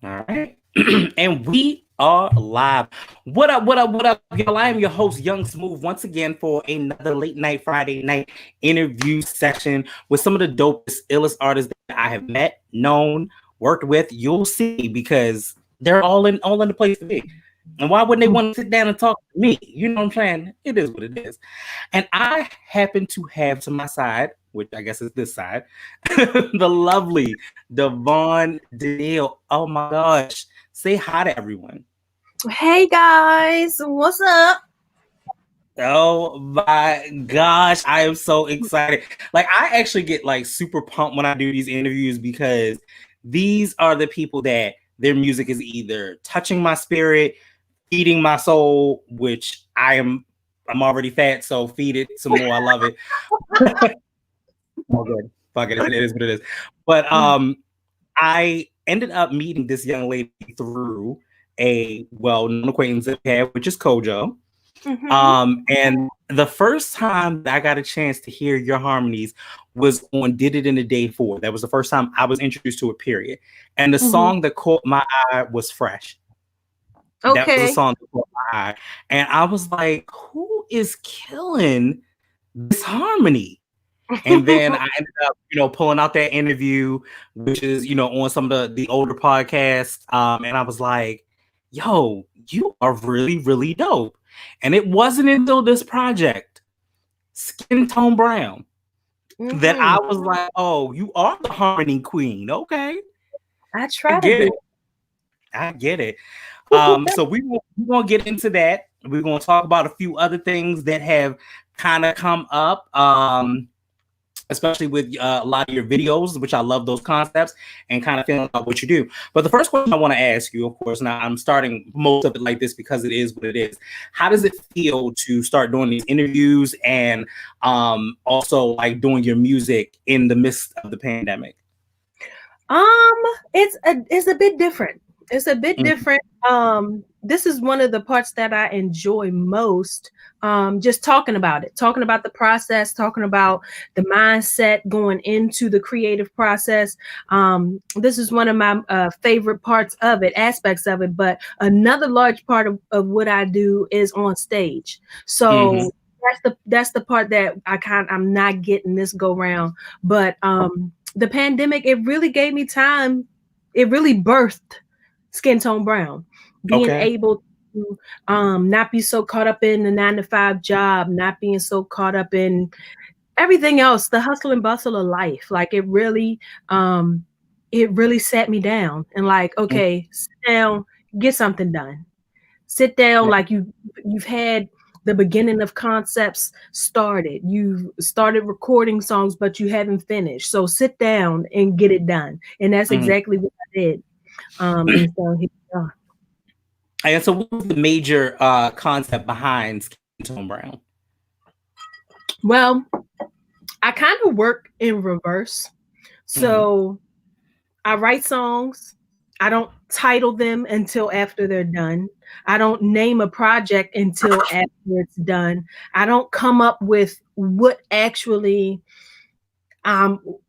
All right. And we are live. What up, what up, what up, y'all? I am your host, Young Smooth, once again for another late night Friday night interview session with some of the dopest, illest artists that I have met, known, worked with. You'll see because they're all in the place to be. And why wouldn't they want to sit down and talk to me? You know what I'm saying? It is what it is. And I happen to have to my side, which I guess is this side, the lovely Davonne Danielle. Oh my gosh. Say hi to everyone. Hey guys, what's up? Oh my gosh, I am so excited. Like I actually get like super pumped when I do these interviews because these are the people that their music is either touching my spirit, feeding my soul, which I'm already fat, so feed it some more. I love it. Oh, good. Fuck it. It is what it is. But I ended up meeting this young lady through a well-known acquaintance that we have, which is Kojo. And the first time that I got a chance to hear your harmonies was on Did It in a Day 4. That was the first time I was introduced to it, period. And the song that caught my eye was Fresh. Okay. That was a song that caught my eye. And I was like, who is killing this harmony? And then I ended up, pulling out that interview, which is, on some of the older podcasts. And I was like, yo, you are really, really dope. And it wasn't until this project, Skin Tone Brown, that I was like, oh, you are the harmony queen. Okay. I get it. I get it. So we're going to get into that. We're going to talk about a few other things that have kind of come up. Especially with a lot of your videos, which I love those concepts and kind of feeling about what you do. But the first question I want to ask you, of course, now I'm starting most of it like this because it is what it is. How does it feel to start doing these interviews and also like doing your music in the midst of the pandemic? It's a bit different. It's a bit different. This is one of the parts that I enjoy most. Just talking about it, talking about the process, talking about the mindset going into the creative process. This is one of my favorite parts of it, aspects of it. But another large part of what I do is on stage. So that's the part that I'm not getting this go round. But the pandemic, it really gave me time. It really birthed Skin Tone Brown, being able to not be so caught up in the 9-to-5 job, not being so caught up in everything else, the hustle and bustle of life. Like it really sat me down and like, okay, sit down, get something done. Sit down, like you've had the beginning of concepts started. You've started recording songs, but you haven't finished. So sit down and get it done. And that's exactly what I did. And so here we are. And so what was the major concept behind Skin Tone Brown? Well, I kind of work in reverse. So I write songs. I don't title them until after they're done. I don't name a project until after it's done. I don't come up with what actually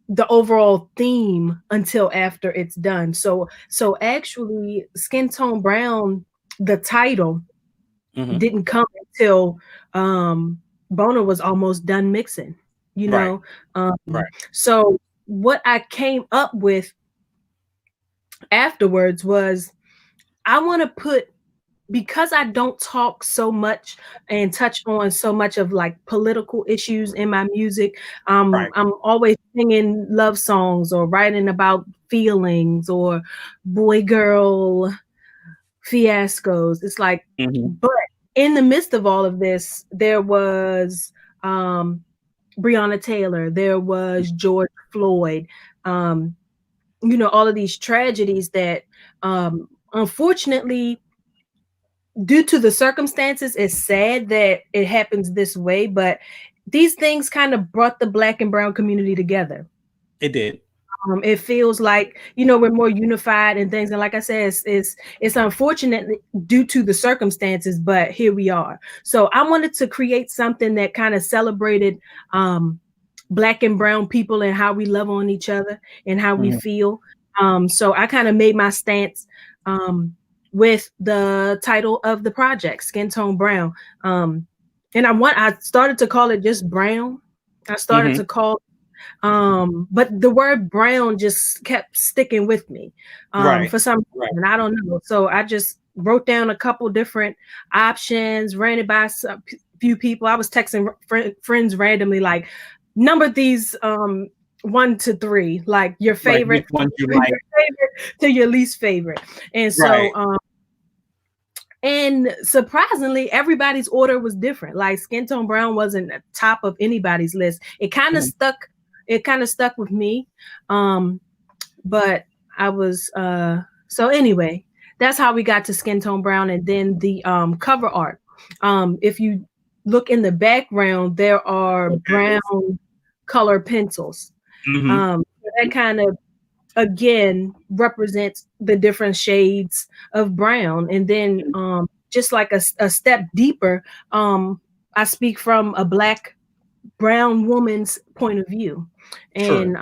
the overall theme until after it's done. So actually Skin Tone Brown, the title didn't come until Bona was almost done mixing, you know? So what I came up with afterwards was I want to put, because I don't talk so much and touch on so much of like political issues in my music, I'm always singing love songs or writing about feelings or boy girl fiascos. It's like, but in the midst of all of this, there was Breonna Taylor, there was George Floyd, all of these tragedies that unfortunately, due to the circumstances, it's sad that it happens this way, but these things kind of brought the Black and brown community together. It did. It feels like, we're more unified and things. And like I said, it's unfortunate due to the circumstances, but here we are. So I wanted to create something that kind of celebrated Black and brown people and how we love on each other and how we feel. So I kind of made my stance with the title of the project, Skin Tone Brown. And I started to call it just brown. I started to call but the word brown just kept sticking with me Right. for some reason. I don't know. So I just wrote down a couple different options, ran it by a few people. I was texting friends randomly, like, number these 1 to 3, like your favorite, Which ones you your like? favorite to your least favorite. And Right. so and surprisingly, everybody's order was different. Like Skin Tone Brown wasn't at the top of anybody's list. It kind of stuck. It kind of stuck with me. But I was so anyway, that's how we got to Skin Tone Brown. And then the cover art. If you look in the background, there are brown color pencils. That kind of again represents the different shades of brown. And then just like a step deeper, I speak from a Black brown woman's point of view. And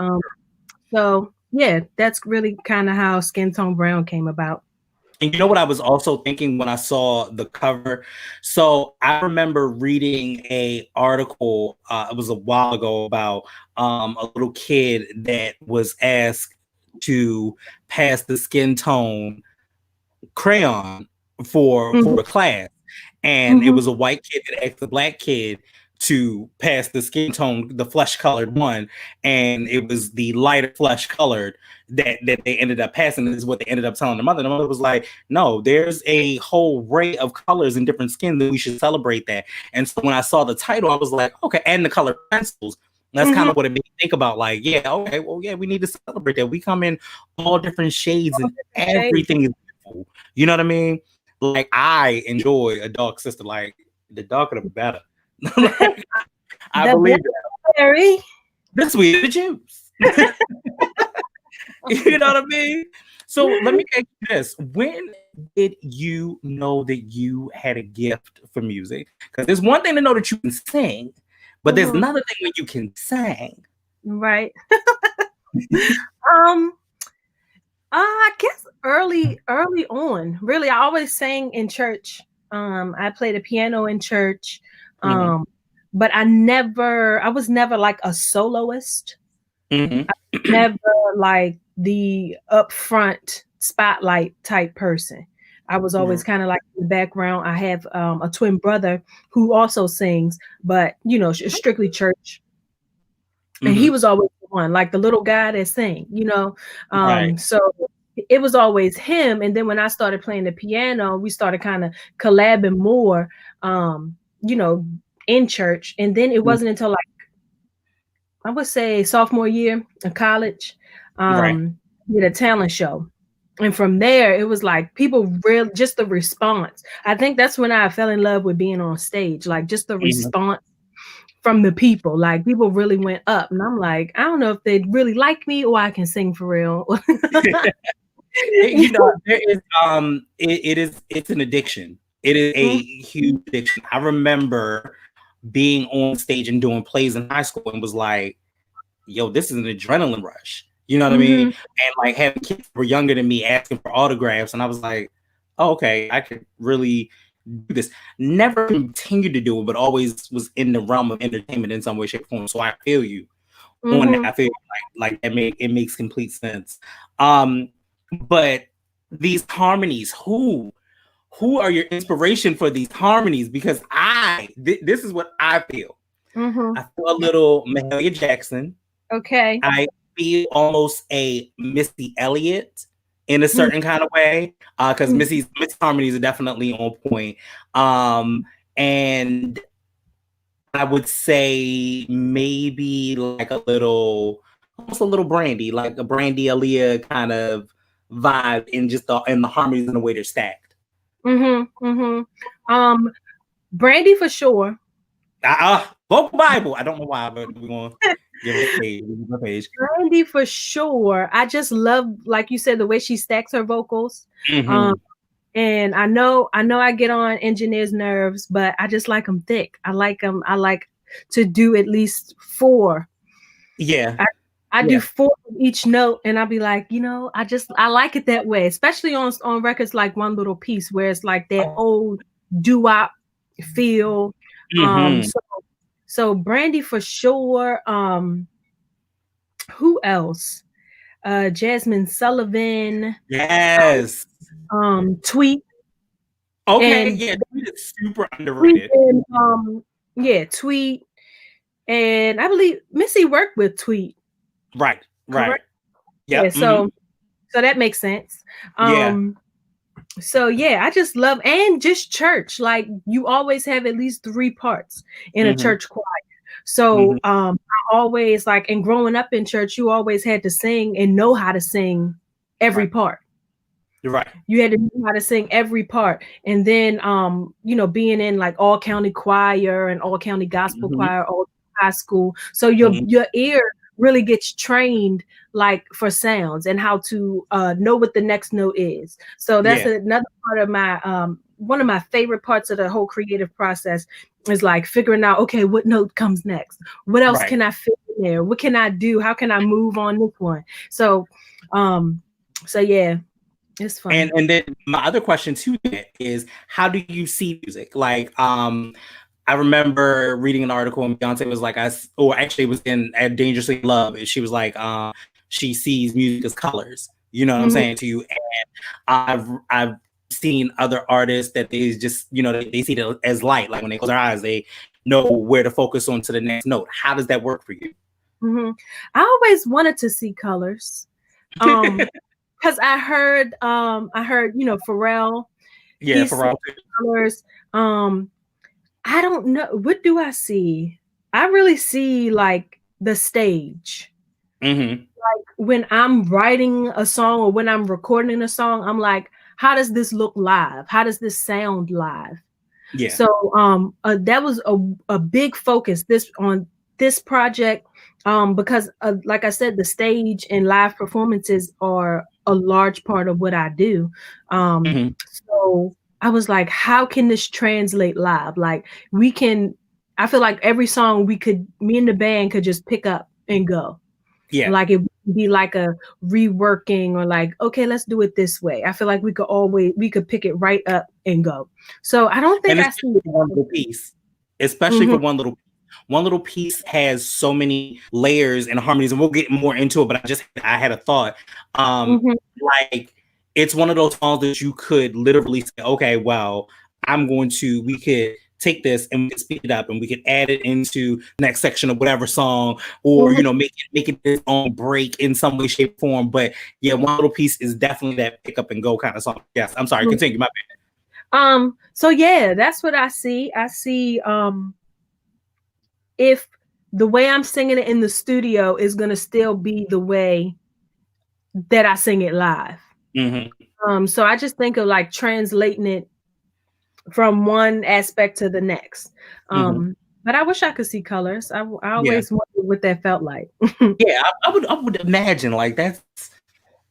so yeah, that's really kind of how Skin Tone Brown came about. And you know what I was also thinking when I saw the cover? So I remember reading a article, it was a while ago, about a little kid that was asked to pass the skin tone crayon for the class. And it was a white kid that asked the Black kid to pass the skin tone, the flesh colored one, and it was the lighter flesh colored that they ended up passing. This is what they ended up telling the mother. The mother was like, no, there's a whole array of colors and different skin that we should celebrate that. And so when I saw the title, I was like, okay, and the color pencils. That's kind of what it made me think about. Like, yeah, okay, well, yeah, we need to celebrate that. We come in all different shades and everything is beautiful. You know what I mean? Like, I enjoy a dark sister. Like, the darker the better. Like, I believe that. The sweeter the juice. You know what I mean? So let me ask you this. When did you know that you had a gift for music? Because there's one thing to know that you can sing, but there's another thing when you can sing. Right. I guess early on. Really, I always sang in church. I played the piano in church. But I was never like a soloist. I was never like the upfront spotlight type person. I was always kind of like in the background. I have a twin brother who also sings, but you know, strictly church. And he was always the one, like the little guy that sang, you know. So it was always him. And then when I started playing the piano, we started kind of collabing more, you know, in church. And then it wasn't until like, I would say sophomore year of college, did a talent show. And from there, it was like people really, just the response. I think that's when I fell in love with being on stage, like just the response from the people. Like people really went up. And I'm like, I don't know if they really like me or I can sing for real. You know, there is it's an addiction. It is a huge addiction. I remember being on stage and doing plays in high school and was like, yo, this is an adrenaline rush. You know what I mean? And like having kids who were younger than me asking for autographs. And I was like, oh, okay, I could really do this. Never continued to do it, but always was in the realm of entertainment in some way, shape, or form. So I feel you on that. I feel like it makes complete sense. But these harmonies, who are your inspiration for these harmonies? Because this is what I feel. I feel a little Mahalia Jackson. Okay. I feel almost a Missy Elliott in a certain kind of way, because Missy's harmonies are definitely on point. And I would say maybe like almost a little Brandy, like a Brandy Aaliyah kind of vibe in just the harmonies and the way they're stacked. Brandy for sure. Vocal Bible. I don't know why, but we're going to give it a page. Brandy for sure. I just love, like you said, the way she stacks her vocals. And I know I get on engineers' nerves, but I just like them thick. I like to do at least 4. Yeah. I do 4 of each note, and I'll be like, I like it that way, especially on records like One Little Piece, where it's like that old doo-wop feel. Mm-hmm. So Brandy for sure. Who else? Jasmine Sullivan. Yes. Tweet. Okay. And Yeah, it's super underrated. Tweet. And I believe Missy worked with Tweet. Right. Correct? Yep. Yeah, so that makes sense. Yeah. So yeah, I just love, and just church. Like, you always have at least 3 parts in a church choir. So I always, like, and growing up in church, you always had to sing and know how to sing every part. You're right. You had to know how to sing every part. And then being in like all county choir and all county gospel choir, all high school. So your ear really gets trained, like, for sounds and how to know what the next note is. So that's another part of my one of my favorite parts of the whole creative process is like figuring out, okay, what note comes next? What else can I fit in there? What can I do? How can I move on this one? So yeah, it's fun. And then my other question too is, how do you see music? Like, I remember reading an article and Beyonce was like, it was in at Dangerously in Love, and she was like, she sees music as colors. You know what I'm saying to you? And I've seen other artists that they just, they see it as light. Like when they close their eyes, they know where to focus on to the next note. How does that work for you? I always wanted to see colors. Because I heard, Pharrell. Yeah, Pharrell. Colors. I don't know. What do I see? I really see like the stage. Like when I'm writing a song or when I'm recording a song, I'm like, how does this look live? How does this sound live? Yeah. So that was a big focus on this project, because like I said, the stage and live performances are a large part of what I do. So I was like, how can this translate live? Like, I feel like every song me and the band could just pick up and go. Yeah. Like it would be like a reworking, or like, okay, let's do it this way. I feel like we could pick it right up and go. So I don't think I see One Little Piece, especially for One Little Piece has so many layers and harmonies, and we'll get more into it. But I had a thought. Like, it's one of those songs that you could literally say, okay, well, we could take this and we could speed it up and we could add it into the next section of whatever song, or make it its own break in some way, shape, form. But yeah, One Little Piece is definitely that pick up and go kind of song. Yes, I'm sorry, continue, my bad. So yeah, that's what I see. I see if the way I'm singing it in the studio is gonna still be the way that I sing it live. So I just think of like translating it from one aspect to the next. But I wish I could see colors. I always wondered what that felt like. Yeah, I would imagine like that's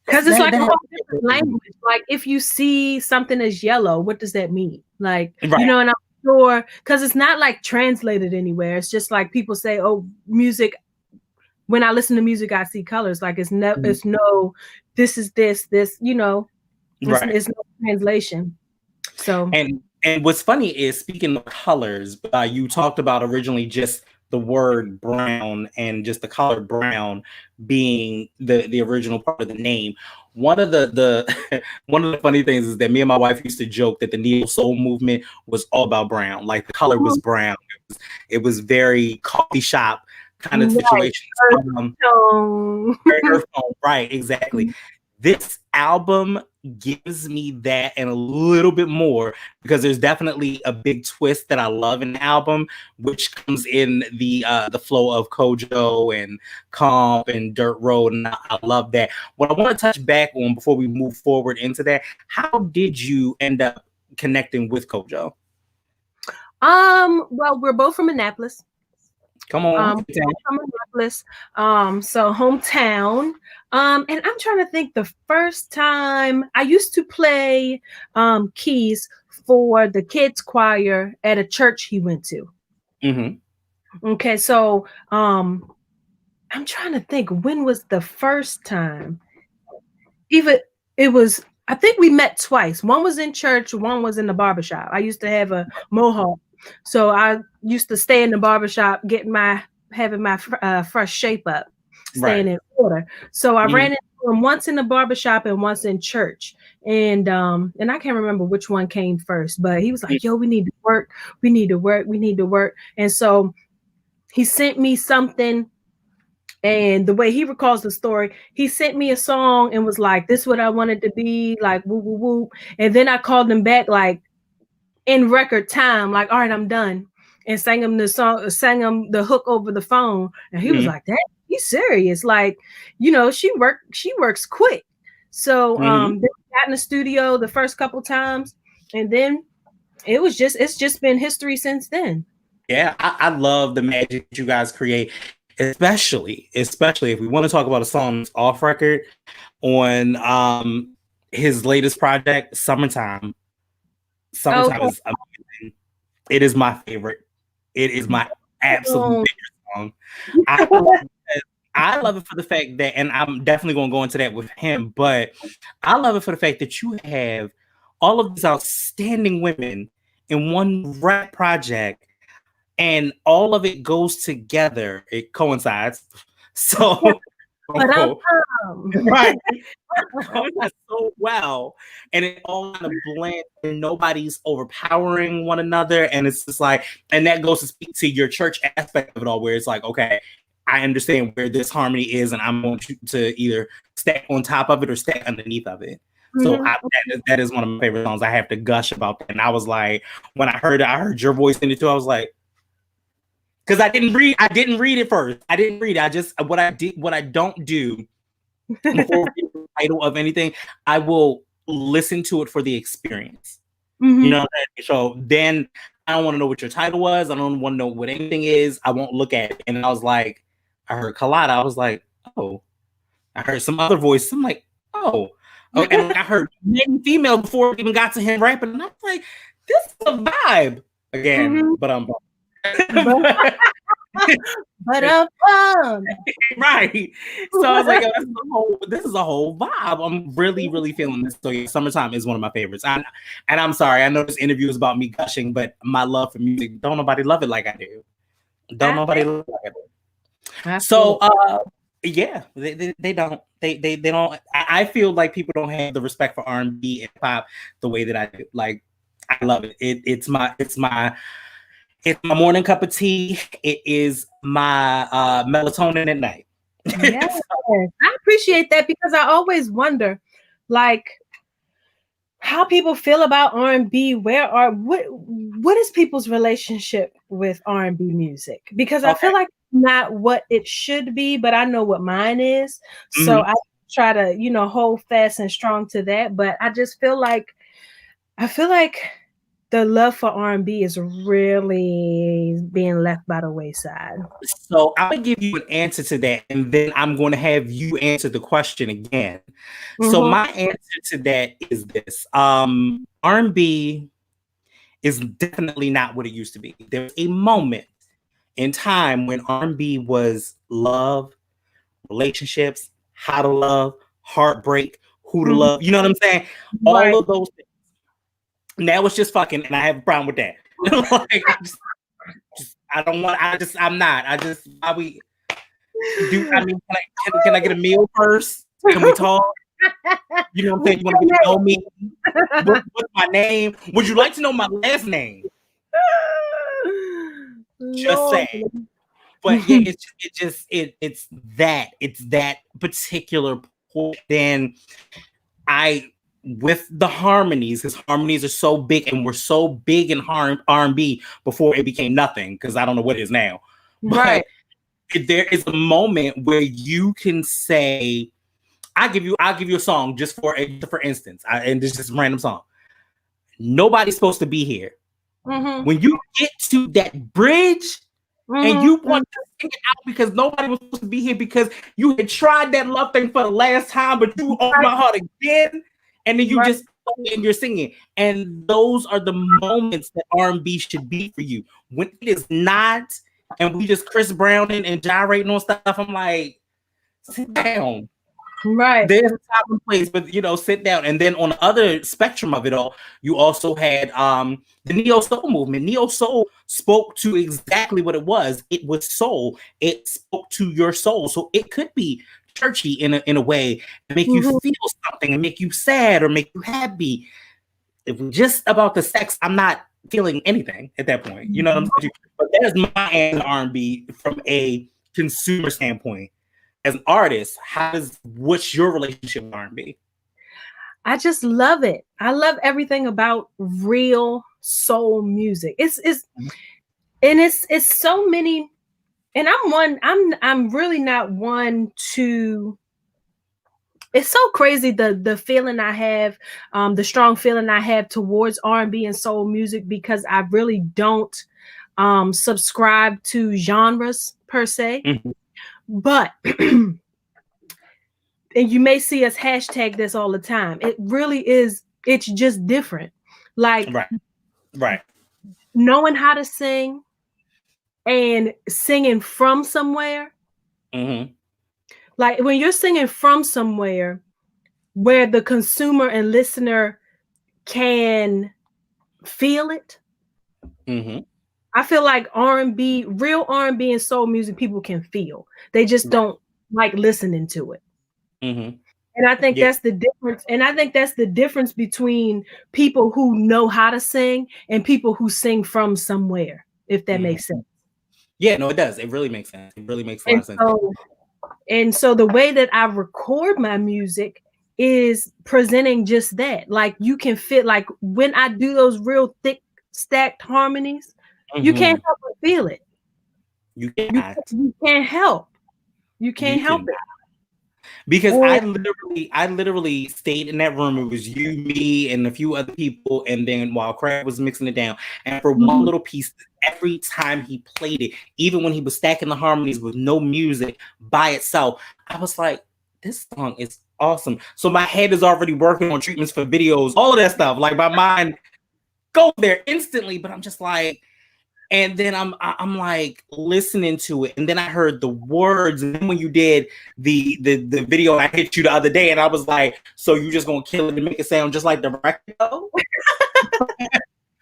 because it's like a whole different language. Like if you see something as yellow, what does that mean? Like, and I'm sure, because it's not like translated anywhere. It's just like people say, oh, music. When I listen to music, I see colors. Like it's no, this is this, it's no translation. So and what's funny is, speaking of colors, you talked about originally just the word brown and just the color brown being the original part of the name. One of the one of the funny things is that me and my wife used to joke that the neo soul movement was all about brown. Like the color was brown. It was very coffee shop kind of situation. Right, exactly. This album gives me that and a little bit more, because there's definitely a big twist that I love in the album, which comes in the flow of Kojo and Comp and Dirt Road, and I love that. What I want to touch back on before we move forward into that, how did you end up connecting with Kojo? Well, we're both from Annapolis. Come on. From Annapolis. So hometown. And I'm trying to think, the first time I used to play keys for the kids choir at a church he went to. Okay, so I'm trying to think, when was the first time? Even it was, I think we met twice. One was in church, one was in the barbershop. I used to have a mohawk. So I used to stay in the barbershop, having my fresh shape up, staying Right. in order. So I ran Mhm. into him once in the barbershop and once in church. And I can't remember which one came first, but he was like, yo, we need to work, we need to work, we need to work. And so he sent me something, and the way he recalls the story, he sent me a song and was like, this is what I wanted to be, like woo woo woo. And then I called him back like in record time, like, all right, I'm done. And sang him the song, sang him the hook over the phone. And he was Mhm. like, that he's serious. Like, she works quick. So Mhm. then we got in the studio the first couple times, and then it's just been history since then. Yeah, I love the magic that you guys create, especially if we want to talk about a song that's off record on his latest project, Summertime. Summertime Okay. is amazing. It is my favorite. It is my absolute Oh. favorite song. I love it, I love it for the fact that, and I'm definitely going to go into that with him, but I love it for the fact that you have all of these outstanding women in one rap project, and all of it goes together. It coincides. So, But I'm right. Coincides so well, and it all kind of blends, and nobody's overpowering one another. And it's just like, and that goes to speak to your church aspect of it all, where it's like, okay, I understand where this harmony is, and I'm going to either stack on top of it or stack underneath of it. So that is one of my favorite songs. I have to gush about that. And I was like, when I heard it, I heard your voice in it too. I was like, because I didn't read it first. I didn't read it. I just, what I don't do before the title of anything, I will listen to it for the experience. You know what I'm saying? So then I don't want to know what your title was. I don't want to know what anything is. I won't look at it. And I was like, I heard Colada. I was like, oh. I heard some other voice. I'm like, oh. Oh, and like I heard men female before it even got to him rapping. And I was like, this is a vibe. Again, but I'm but right. So I was like, oh, this is a whole vibe. I'm really, really feeling this. So yeah, Summertime is one of my favorites. And I'm sorry, I know this interview is about me gushing, but my love for music, don't nobody love it like I do. Don't nobody love it like I do. So yeah, they don't. They don't. I feel like people don't have the respect for R&B and pop the way that I do. Like, I love it. It's my morning cup of tea. It is my melatonin at night. yeah, I appreciate that, because I always wonder, like, how people feel about R&B. What is people's relationship with R&B music? Because I feel like not what it should be, but I know what mine is. So I try to, hold fast and strong to that. But I just feel like the love for R&B is really being left by the wayside. So I'm gonna give you an answer to that, and then I'm going to have you answer the question again. So my answer to that is this: R&B is definitely not what it used to be. There was a moment in time when R&B was love, relationships, how to love, heartbreak, who to love. You know what I'm saying? All of those things. Now it's just fucking, and I have a problem with that. Like, I'm not. Why we do, I mean, can I get a meal first? Can we talk? You know what I'm saying? You want to get to know me? What's my name? Would you like to know my last name? Just saying. But yeah, it's that particular point. Then with the harmonies, because harmonies are so big, and we're so big in R&B before it became nothing, because I don't know what it is now. But there is a moment where you can say, I'll give you a song just for instance, and this is just a random song. Nobody's supposed to be here. When you get to that bridge, and you want to take it out because nobody was supposed to be here, because you had tried that love thing for the last time, but you opened my heart again, and then you just and you're singing. And those are the moments that R&B should be for you. When it is not, and we just Chris Browning and gyrating on stuff. I'm like, sit down. Right. There's a time and place, but sit down. And then on the other spectrum of it all, you also had the neo soul movement. Neo soul spoke to exactly what it was. It was soul. It spoke to your soul. So it could be churchy in a way and make you feel something and make you sad or make you happy. If we're just about the sex, I'm not feeling anything at that point. You know what I'm saying? But that is my answer to R&B from a consumer standpoint. As an artist, what's your relationship with R&B? I just love it. I love everything about real soul music. It's so many, and I'm really not one to. It's so crazy the feeling I have, the strong feeling I have towards R&B and soul music, because I really don't subscribe to genres per se. But and you may see us hashtag this all the time. It really is. It's just different. Like right. Knowing how to sing and singing from somewhere. Like when you're singing from somewhere where the consumer and listener can feel it. I feel like R&B, real R&B and soul music, people can feel. They just don't like listening to it. And I think that's the difference. And I think that's the difference between people who know how to sing and people who sing from somewhere, if that makes sense. Yeah, no, it does. It really makes sense. It really makes a lot of sense. And so the way that I record my music is presenting just that. Like you can fit, like when I do those real thick stacked harmonies, you can't help but feel it. You can't help. You can't help it. Because I literally stayed in that room. It was you, me, and a few other people. And then while Craig was mixing it down, and for one little piece, every time he played it, even when he was stacking the harmonies with no music by itself, I was like, this song is awesome. So my head is already working on treatments for videos, all of that stuff. Like my mind goes there instantly, but I'm just like, and then I'm like listening to it, and then I heard the words, and then when you did the video, I hit you the other day, and I was like, so you just gonna kill it and make it sound just like the record?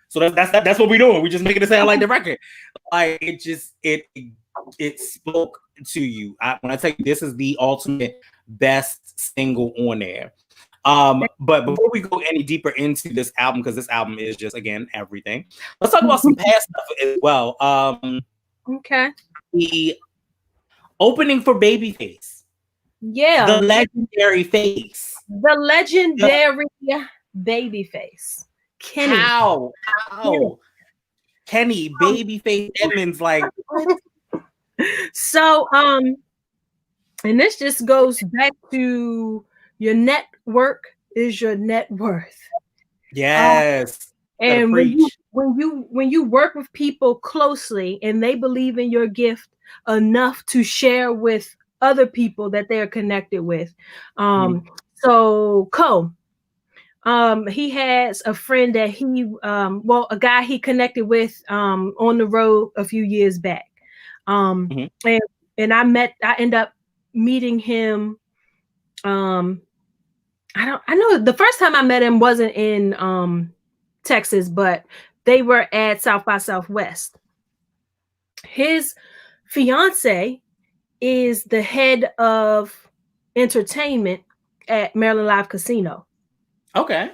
So that's what we're doing. We just making it sound like the record. Like it spoke to you. When I tell you this is the ultimate best single on there. But before we go any deeper into this album, because this album is just, again, everything, let's talk about some past stuff as well. Okay. The opening for Babyface. Yeah. The legendary face. The legendary Babyface. Kenny. How? Kenny, Babyface Edmonds, like what? So, and this just goes back to your network is your net worth. Yes. And when you work with people closely and they believe in your gift enough to share with other people that they're connected with. So he has a friend that a guy he connected with on the road a few years back. And I end up meeting him. I know the first time I met him wasn't in Texas, but they were at South by Southwest. His fiance is the head of entertainment at Maryland Live Casino. Okay.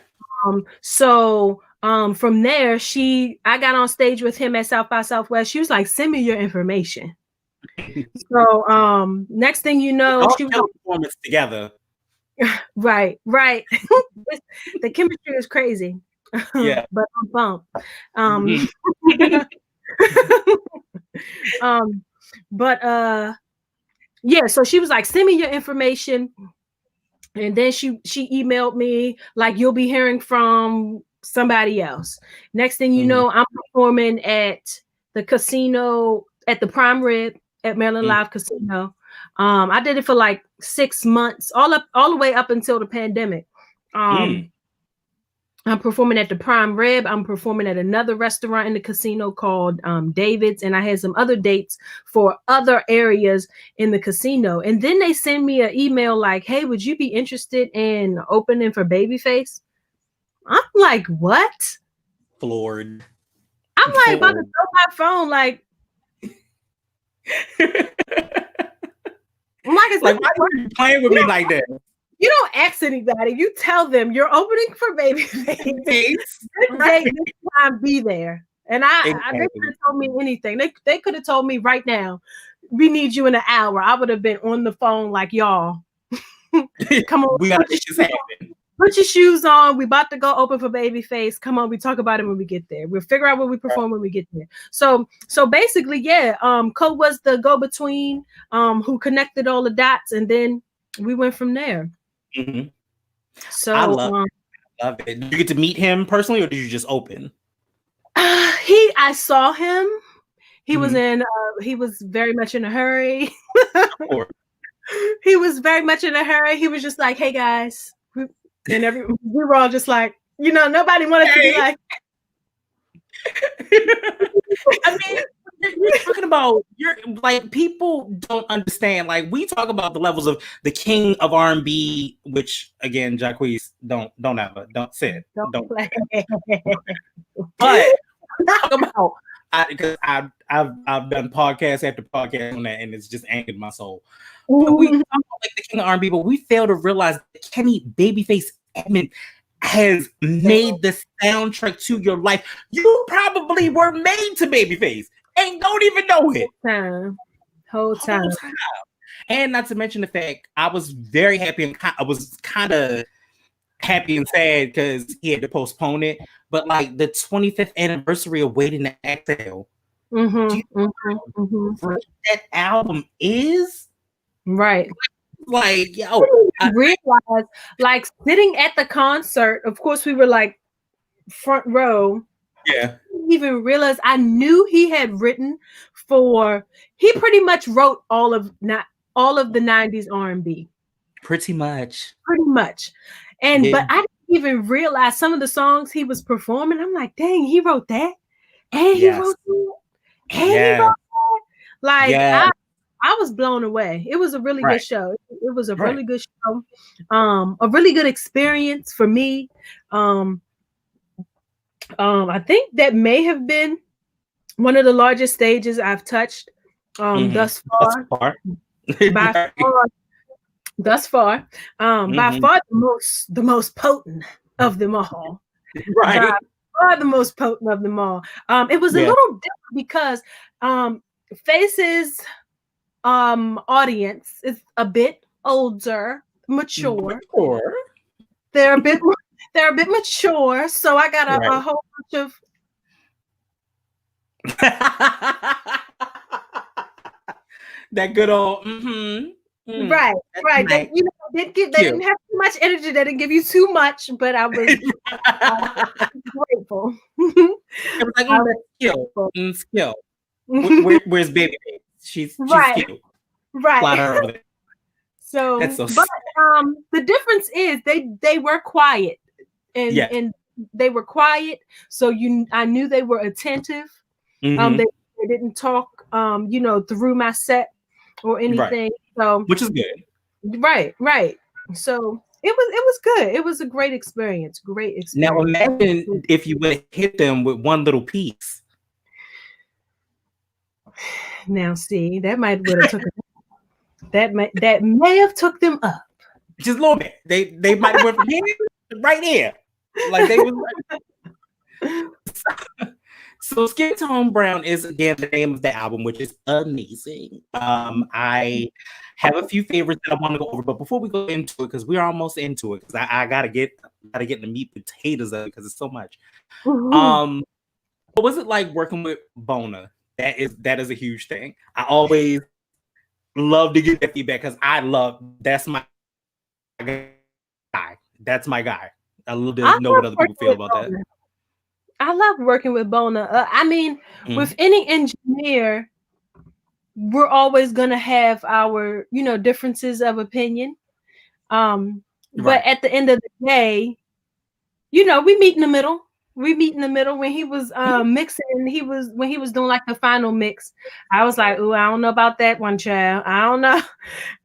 So from there, I got on stage with him at South by Southwest. She was like, "Send me your information." So next thing you know, she was performance together. Right. The chemistry is crazy. Yeah. But I'm pumped. Yeah, so she was like, "Send me your information." And then she emailed me like, "You'll be hearing from somebody else." Next thing you know, I'm performing at the casino at the Prime Rib at Maryland Live Casino. I did it for like 6 months, all the way up until the pandemic. I'm performing at the Prime Rib. I'm performing at another restaurant in the casino called David's. And I had some other dates for other areas in the casino. And then they send me an email like, hey, would you be interested in opening for Babyface? I'm like, what? Floored. I'm like about to throw my phone like, I'm like, why are you playing with me like that? You don't ask anybody. You tell them you're opening for Babyface. This day, this time, be there. And they could have told me anything. They could have told me right now, we need you in an hour. I would have been on the phone like, y'all, come on. We got to make this happen. Put your shoes on. We about to go open for Babyface. Come on, we talk about it when we get there. We'll figure out what we perform when we get there. So basically, yeah, Co was the go-between who connected all the dots, and then we went from there. Mm-hmm. So I love it. Did you get to meet him personally, or did you just open? I saw him. He was in. He was very much in a hurry. He was very much in a hurry. He was just like, "Hey guys," and we were all just like, nobody wanted to be like. I mean, you're talking about people don't understand. Like, we talk about the levels of the king of R&B, which again, Jacquees, don't say it. Don't play. But talk about because I've done podcast after podcast on that, and it's just angered my soul. But we talk about the king of R&B, but we fail to realize that Kenny Babyface Edmond has made the soundtrack to your life. You probably were made to Babyface and don't even know it. Whole time. And not to mention the fact, I was very happy, and I was kind of happy and sad because he had to postpone it. But like the 25th anniversary of Waiting to Exhale, do you know what that album is? Right. Like, yo, I realized, like, sitting at the concert, of course we were like front row. Yeah. I didn't even realize I knew he had written he pretty much wrote all of the 90s R&B. Pretty much. And but I didn't even realize some of the songs he was performing. I'm like, dang, he wrote that. And he wrote that. And he wrote that. Like, I was blown away. It was a really good show. It was a really good show. A really good experience for me. I think that may have been one of the largest stages I've touched thus far. Thus far. By far the most potent of them all. Right. By far the most potent of them all. It was a little different because Face's audience is a bit older, mature. They're a bit mature, so I got a whole bunch of that good old right. Nice. They didn't have too much energy. They didn't give you too much, but I was grateful. It was like skill. Where's Babyface? She's cute. Right. So but the difference is they were quiet and they were quiet. So I knew they were attentive. They didn't talk through my set or anything. So which is good. Right. So it was good. It was a great experience. Now imagine if you would have hit them with one little piece. Now see, that might would have took that may have took them up. Just a little bit. They might have went from here to right here. Like they was So Skin Tone Brown is again the name of the album, which is amazing. I have a few favorites that I want to go over, but before we go into it, because we're almost into it, because I gotta get the meat potatoes of it because it's so much. What was it like working with Bona? That is a huge thing. I always love to get that feedback because that's my guy. That's my guy. I love to know what other people feel about that. I love working with Bona. I mean, with any engineer, we're always going to have our, differences of opinion. But at the end of the day, we meet in the middle. We meet in the middle when he was mixing. When he was doing like the final mix. I was like, "Ooh, I don't know about that one, child. I don't know."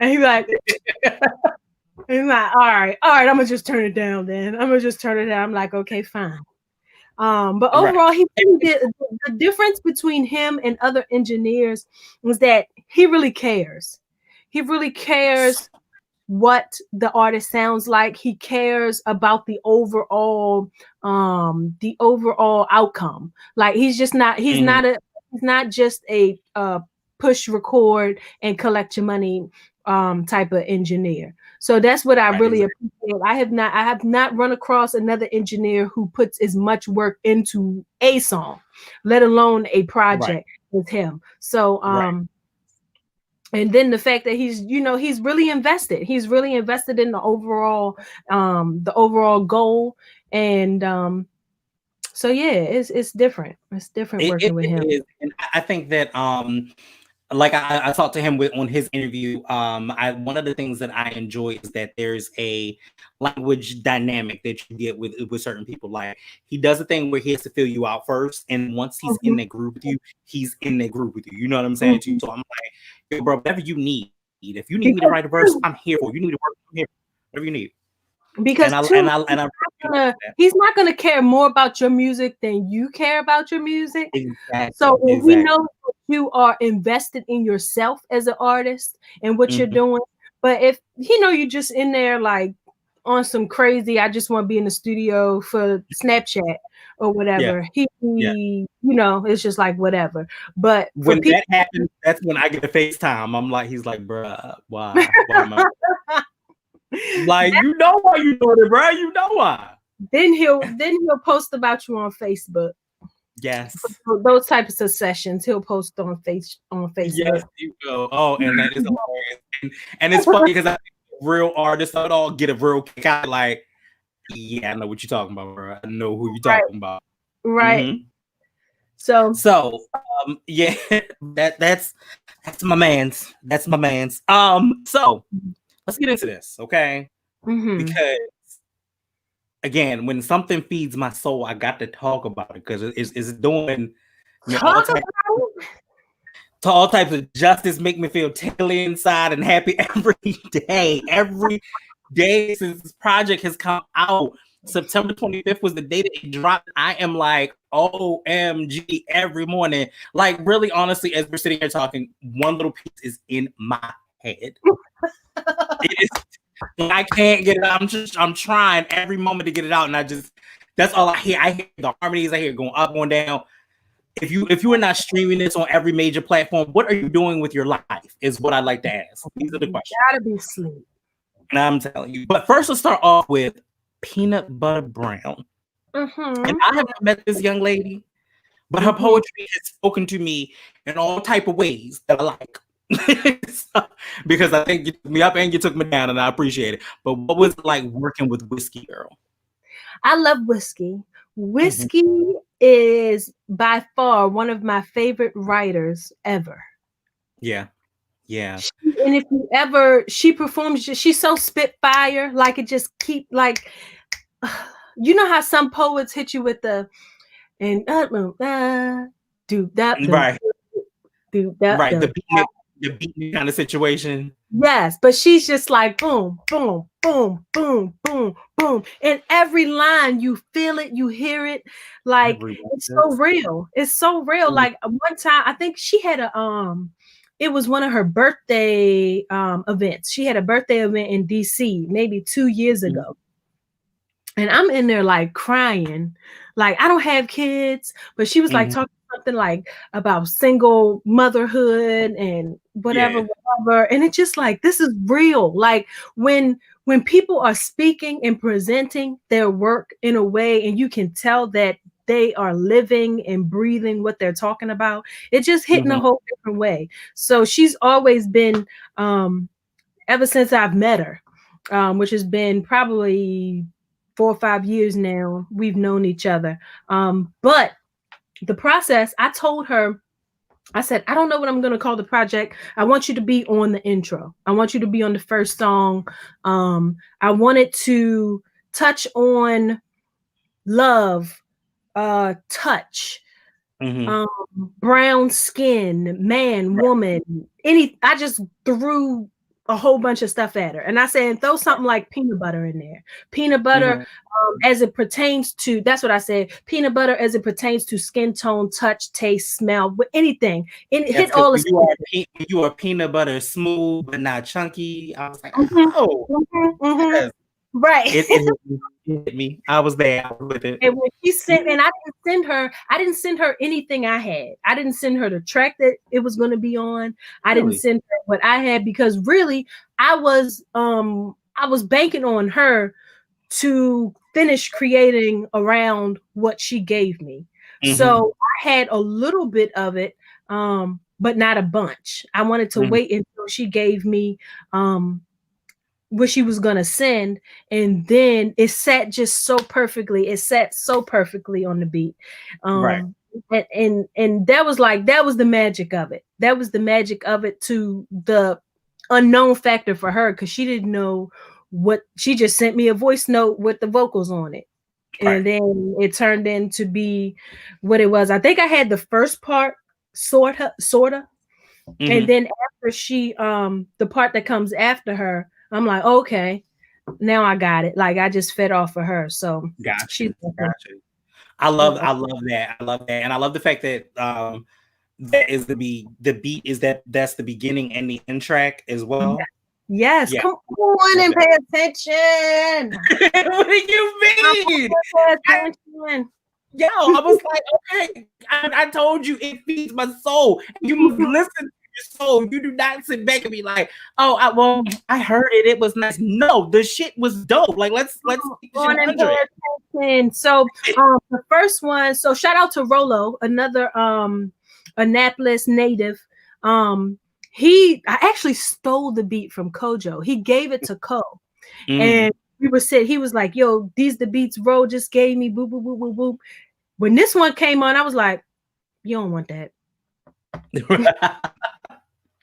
And he's like, all right, I'm gonna just turn it down. Then I'm gonna just turn it down. I'm like, okay, fine. But Right. overall, he really did. The difference between him and other engineers was that he really cares. He really cares what the artist sounds like. He cares about the overall outcome. Like Mhm. he's not just a push record and collect your money type of engineer. So that's what I Right. really Exactly. appreciate. I have not run across another engineer who puts as much work into a song, let alone a Right. project with him. So Right. and then the fact that he's really invested. He's really invested in the overall goal. And so yeah, it's different. It's different working with It him. is, and I think that like I talked to him on his interview. I One of the things that I enjoy is that there's a language dynamic that you get with certain people. Like he does a thing where he has to fill you out first, and once he's in Mhm, that group with you, he's in that group with you. You know what I'm saying to you? mhm. So I'm like, yo, bro, whatever you need. If you need me to Because write a verse, I'm here for. You need to work, I'm here. Whatever you need. because too And I really like that. he's not gonna care more about your music than you care about your music. Exactly. So if we Exactly. know that you are invested in yourself as an artist and what you're Mhm. doing, but if you just in there like on some crazy, I just want to be in the studio for Snapchat or Yeah. whatever, Yeah. it's just like whatever. But for When people, that happens, that's when I get a FaceTime. I'm like, he's like, bruh, why? Why am I like, you know why you doing it, bruh? You know why. then he'll post about you on Facebook. Yes. For those types of sessions, he'll post on Yes, Facebook. you go. Oh, and that is hilarious. And it's funny because I think real artists would all get a real kick out, like, yeah, I know what you're talking about, bro. I know who you're Right, talking about. right. hmm So So, yeah, that's my man's. That's my man's. So let's get into this, okay? mhm. Because again, when something feeds my soul, I got to talk about it because it's doing me Talk about it. all types of justice, make me feel tingly inside and happy every day. Every day since this project has come out. September 25th was the day that it dropped. I am like, OMG, every morning. Like, really, honestly, as we're sitting here talking, one little piece is in my head. It is, I can't get it out. I'm trying every moment to get it out, and that's all I hear. I hear the harmonies, I hear going up, going down. If you are not streaming this on every major platform, what are you doing with your life? Is what I'd like to ask. These are the You questions. gotta be asleep. And I'm telling you. But first, let's start off with Peanut Butter Brown. And Mm-hmm. I have not met this young lady, but her Mm-hmm. poetry has spoken to me in all type of ways that I like. So, because I think you took me up and you took me down, and I appreciate it. But what was it like working with Whiskey Girl? I love whiskey. Mhm. Whiskey is by far one of my favorite writers ever. Yeah, yeah, And if you ever, she performs, she's so spitfire, like it just keep like, you know how some poets hit you with the and do that right, do that. right. The beatnik kind of situation. Yes, but she's just like boom, boom, boom, boom, boom, boom. And every line you feel it, you hear it, like Everyone it's so does. real. It's so real. Like one time, I think she had it was one of her birthday events. She had a birthday event in DC maybe 2 years Mhm. ago. And I'm in there like crying. Like I don't have kids, but she was like Mhm. talking something like about single motherhood and whatever, Yeah. whatever. And it's just like this is real. Like when people are speaking and presenting their work in a way and you can tell that they are living and breathing what they're talking about, it just hitting a Mhm. whole different way. So she's always been ever since I've met her, which has been probably 4 or 5 years now, we've known each other. But the process, I told her, I said, I don't know what I'm going to call the project. I want you to be on the intro. I want you to be on the first song. I wanted to touch on love, touch, Mm-hmm. brown skin, man, Right. woman, I just threw a whole bunch of stuff at her. And I said, throw something like peanut butter in there. Peanut butter, Mm-hmm. as it pertains to, that's what I said, peanut butter as it pertains to skin tone, touch, taste, smell, anything. It Yes, hit because all the when you are senses. when you are peanut butter smooth but not chunky, I was like, Mhm, oh, mhm, mhm. yes. Right. It hit me. It hit me. I was there. I was with it. And when she sent, and I didn't send her anything I had. I didn't send her the track that it was going to be on. I didn't Really? send her what I had because really I was banking on her to finish creating around what she gave me. Mm-hmm. So I had a little bit of it, but not a bunch. I wanted to Mm-hmm. wait until she gave me what she was gonna send, and then it sat just so perfectly. It sat so perfectly on the beat, Right. um, and that was the magic of it. That was the magic of it to the unknown factor for her because she didn't know what she just sent me a voice note with the vocals on it, Right. and then it turned into be what it was. I think I had the first part sorta, and Mm-hmm. then after the part that comes after her, I'm like, okay, now I got it. Like I just fed off of her. So she's Gotcha. welcome. Gotcha. She's I welcome. love that. I love that. And I love the fact that that is the beat is that's the beginning and the end track as Yeah. well. Yes, Yeah. come on Love and that. pay attention. What do you Come mean? on and I, pay attention. yo, I was like, okay, I told you it feeds my soul. You must listen to your soul. You do not sit back and be like, oh, well, I heard it. It was nice. No, the shit was dope. Like, let's Come keep the shit on and 100. pay attention. So the first one, so shout out to Rolo, another Annapolis native. Um I actually stole the beat from Kojo. He gave it to Ko. Mm. And he was like, yo, these the beats Ro just gave me, boop, boop, boop, boop, boop. When this one came on, I was like, you don't want that.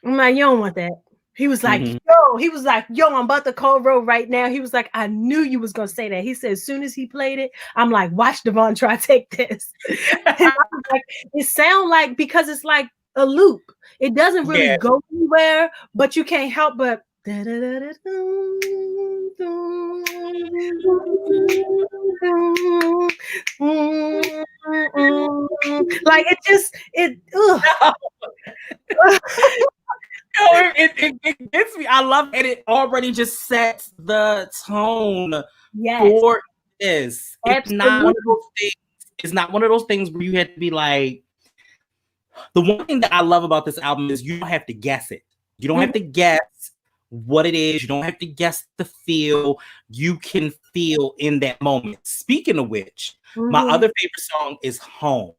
I'm like, you don't want that. Mhm. He was like, yo, I'm about to call Ro right now. He was like, I knew you was gonna say that. He said, as soon as he played it, I'm like, watch Davonne try to take this. And I was like, it sound like because it's like a loop. It doesn't really Yeah. go anywhere, but you can't help but like No, it gets me. I love it. It already just sets the tone yes, for this. It's not one of absolutely. those things. It's not one of those things where you have to be like, the one thing that I love about this album is you don't have to guess it. You don't have to guess what it is. You don't have to guess the feel. You can feel in that moment. Speaking of which, my Mm-hmm. other favorite song is Home.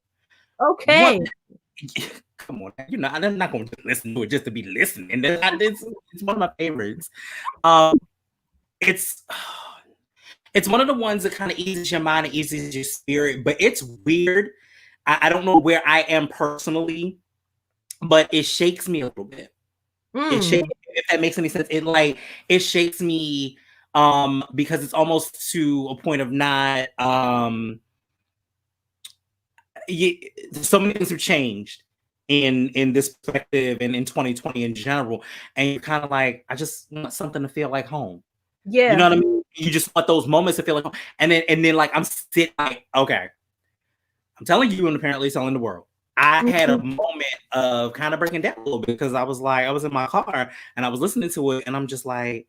What? Okay. Come on, I'm not going to listen to it just to be listening. It's one of my favorites. Um, it's it's one of the ones that kind of eases your mind and eases your spirit, but it's weird. I don't know where I am personally, but it shakes me a little bit. It shakes, Mm. if that makes any sense. It shakes me because it's almost to a point of not so many things have changed in this perspective and in 2020 in general, and you're kind of like, I just want something to feel like home. You know Yeah. what I mean? You just want those moments to feel like home. And then like I'm sitting like, okay, I'm telling you and apparently telling the world. I had a Mhm. moment of kind of breaking down a little bit because I was like, I was in my car and I was listening to it and I'm just like,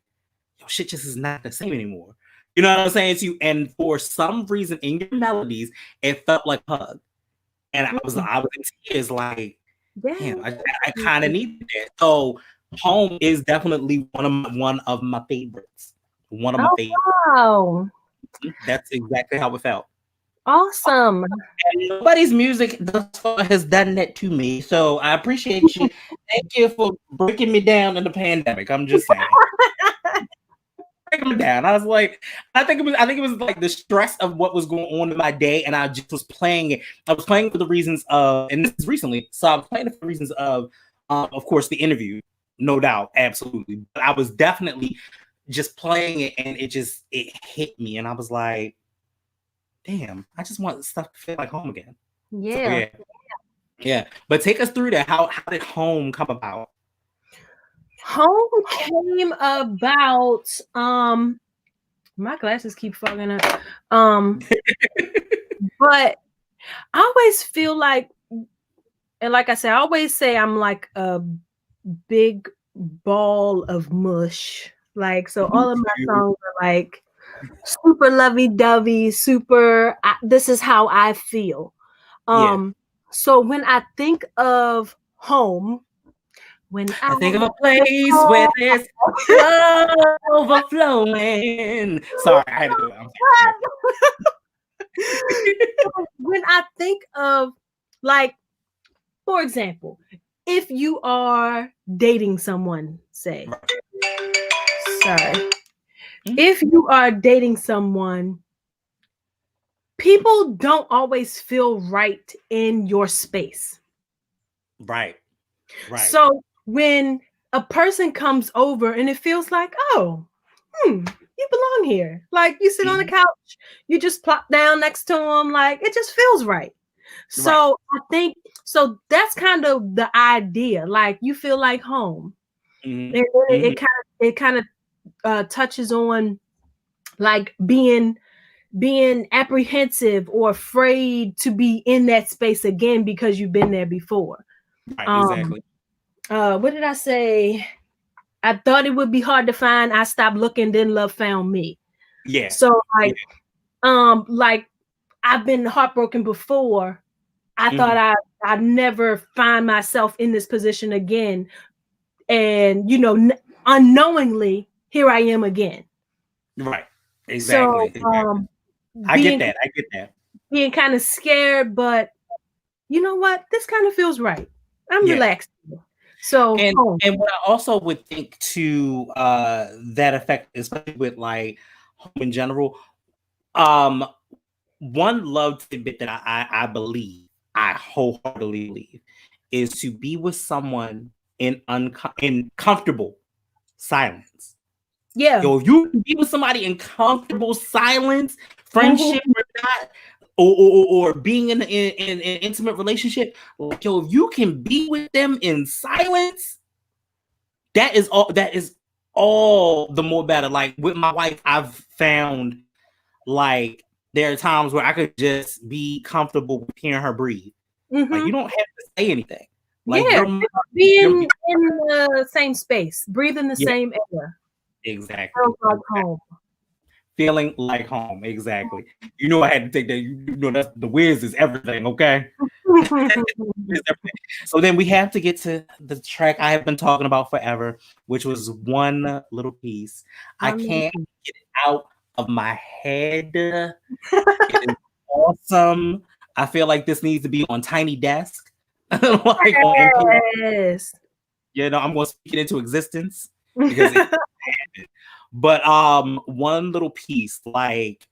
yo, shit just is not the same anymore. You know what I'm saying to you? And for some reason in your melodies, it felt like hug. And Mm. I was in tears like, Yeah. damn, I kind of needed that. So Home is definitely one of my favorites. One of my Oh favorites. wow. That's exactly how it felt. Awesome. And nobody's music thus far has done that to me. So I appreciate you. Thank you for breaking me down in the pandemic. I'm just saying. Breaking me down. I was like, I think it was like the stress of what was going on in my day, and I just was playing it. I was playing for the reasons of, and this is recently, so I was playing it for the reasons of course, the interview, no doubt, absolutely. But I was definitely just playing it, and it hit me, and I was like, damn, I just want stuff to feel like home again. So Yeah. yeah. But take us through that. How did home come about? Home came about. My glasses keep fogging up. But I always feel like, and like I said, I always say I'm like a big ball of mush. Like, so all of my songs are like super lovey-dovey, super this is how I feel. So when I think of home, when I think of a place where there's love overflowing. Sorry, I had to do it. When I think of, like, for example, if you are dating someone, say, sorry, if you are dating someone, people don't always feel right in your space. Right. So when a person comes over and it feels like, oh, you belong here. Like, you sit on the couch, you just plop down next to them. Like, it just feels right. So I think, so that's kind of the idea. Like, you feel like home. And it kind of touches on like being apprehensive or afraid to be in that space again because you've been there before. Exactly. What did I say? I thought it would be hard to find. I stopped looking, then love found me. Yeah. So like, like I've been heartbroken before. I thought I'd never find myself in this position again. And, you know, unknowingly, here I am again. Right. Exactly. So, I get that. Being kind of scared, but you know what? This kind of feels right. I'm relaxed. So, and what I also would think to that effect, especially with like home in general, one love tidbit that I believe, I wholeheartedly believe, is to be with someone in comfortable silence. Yeah. Yo, if you can be with somebody in comfortable silence, friendship or not, or being in an intimate relationship, like, yo, if you can be with them in silence, that is all the more better. Like with my wife, I've found like there are times where I could just be comfortable with hearing her breathe. Like, you don't have to say anything. Like, being in the same space, breathing the same air. Exactly. Home. Feeling like home. Exactly. You know, I had to take that. You know, that's the whiz is everything. Okay. So then we have to get to the track I have been talking about forever, which was One Little Piece. I can't get it out of my head. It is awesome. I feel like this needs to be on Tiny Desk. Like yes. You know, I'm going to speak it into existence because but One Little Piece, like,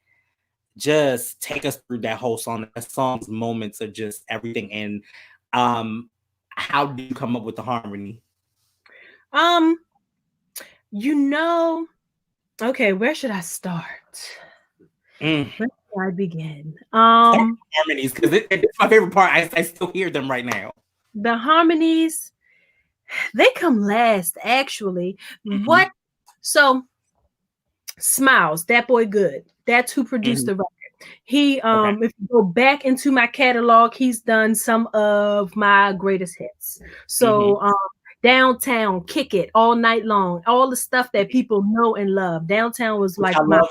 just take us through that whole song. That song's moments of just everything. And how do you come up with the harmony? You know, okay, where should I start? Where should I begin? Harmonies, because it's my favorite part. I still hear them right now. The harmonies, they come last, actually. What? So, Smiles, that boy good. That's who produced the record. He, if you go back into my catalog, he's done some of my greatest hits. So, Downtown, Kick It, All Night Long, all the stuff that people know and love. Downtown was like I love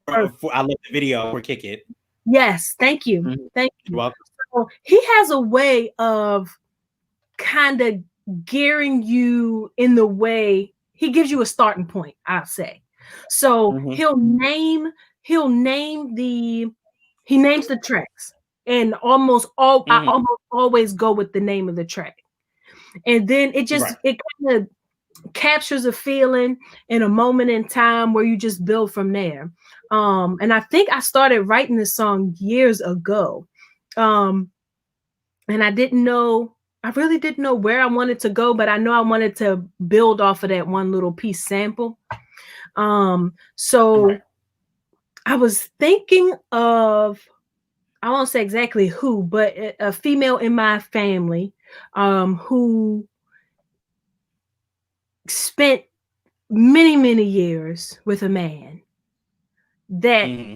the video for Kick It. Yes, thank you. Thank you. You're welcome. So he has a way of kind of gearing you in the way. He gives you a starting point, I'll say. So he names the tracks, and I almost always go with the name of the track. And then it kind of captures a feeling in a moment in time where you just build from there. And I think I started writing this song years ago. And I really didn't know where I wanted to go, but I know I wanted to build off of that One Little Piece sample. So I was thinking of I won't say exactly who, but a female in my family who spent many years with a man that Mm-hmm.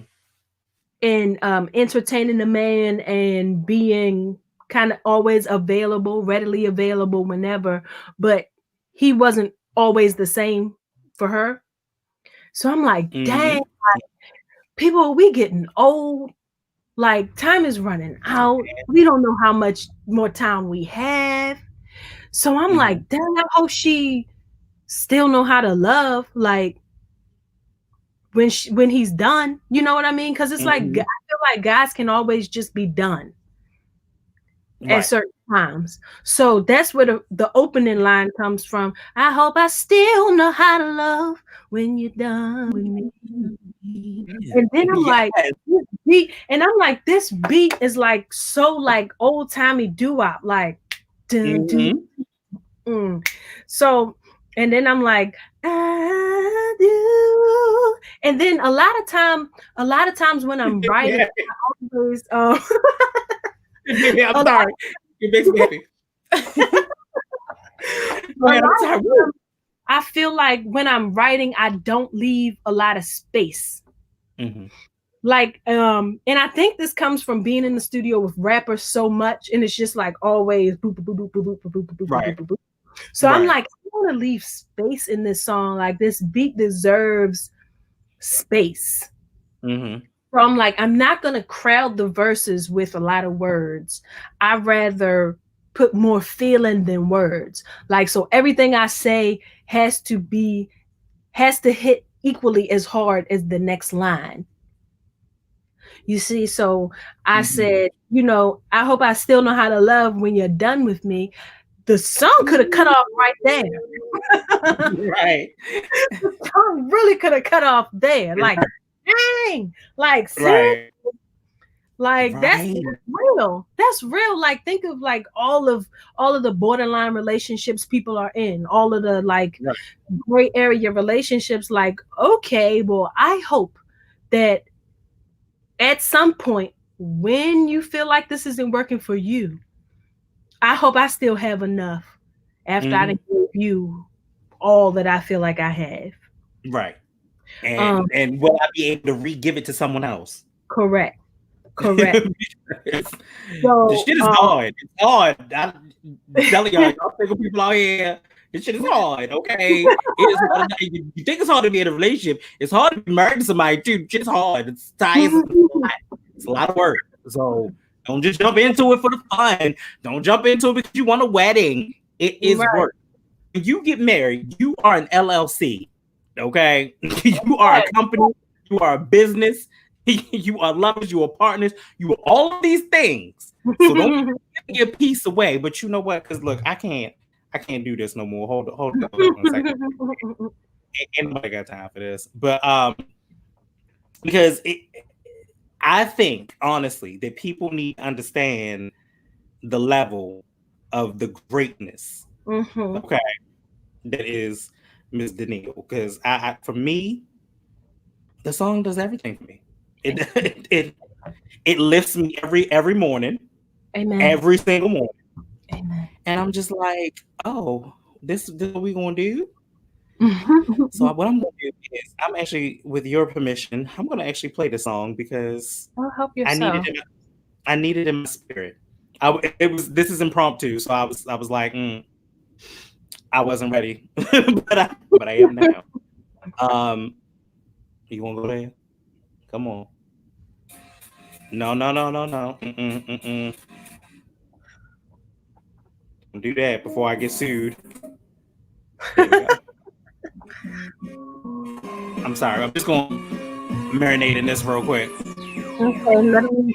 in entertaining the man and being kind of always available, readily available whenever, but he wasn't always the same for her. So I'm like, Mm-hmm. dang, people, we getting old. Like time is running out. We don't know how much more time we have. So I'm Mm-hmm. like, damn, I hope she still know how to love. Like when he's done, you know what I mean? Because it's like I Mm-hmm. feel like guys can always just be done at Right. certain times. So that's where the opening line comes from. I hope I still know how to love when you're done with me. And then I'm Yes. like, this beat, and I'm like, this beat is like so like old timey doo wop, like dun, dun, Mm-hmm. mm. So, and then I'm like, I do. And then a lot of times when I'm writing, Yeah. I always I'm a lot, sorry. It makes me happy. Go a ahead. I'm lot of sorry. Woo. times I feel like when I'm writing, I don't leave a lot of space. Mm-hmm. Like and I think this comes from being in the studio with rappers so much, and it's just like always boop boop boop boop boop boop boop boop boop Right. boop boop. So I'm Right. like, I want to leave space in this song. Like this beat deserves space. Mm-hmm. So I'm like, I'm not gonna crowd the verses with a lot of words. I'd rather put more feeling than words. Like so everything I say has to hit equally as hard as the next line. You see, so I Mm-hmm. said, you know, I hope I still know how to love when you're done with me. The song could have cut off right there. Right. The song really could have cut off there. Like, dang, like Right. seriously, like Right. that's real. That's real. Like, think of like all of the borderline relationships people are in, all of the like Right. gray area relationships. Like, okay, well, I hope that at some point when you feel like this isn't working for you, I hope I still have enough after I Mm-hmm. done gave you all that I feel like I have. Right. Um, And will I be able to re-give it to someone else? correct, correct. Because the So, shit is hard. It's hard. I'm telling y'all single people out here, this shit is hard. Okay, it is hard. You think it's hard to be in a relationship? It's hard to be married to somebody too. Shit's hard. It's tiresome. It's a lot of work. So don't just jump into it for the fun. Don't jump into it because you want a wedding. It is right, work. When you get married, you are an LLC. Okay, you are a right. company. You are a business. You are lovers. You are partners. You are all of these things. So don't be giving your piece away. But you know what? Because look, I can't do this no more. Hold on 1 second. Ain't nobody got time for this. But because I think honestly that people need to understand the level of the greatness. Mhm. Okay, that is Miss Danielle. Because for me, the song does everything for me. It it it lifts me every morning, Amen. every single morning, Amen. and I'm just like, oh, this is what we gonna do. So what I'm gonna do is, I'm actually, with your permission, I'm gonna actually play the song because Oh, help I needed yourself. it. I needed it in my spirit. It was, this is impromptu, so I was like, I wasn't ready, but I am now. Um, you wanna go there? Come on. No, no, no, no, no. Mm-mm, mm-mm. Don't do that before I get sued. There we go. I'm sorry. I'm just going to marinate in this real quick. Okay, let me.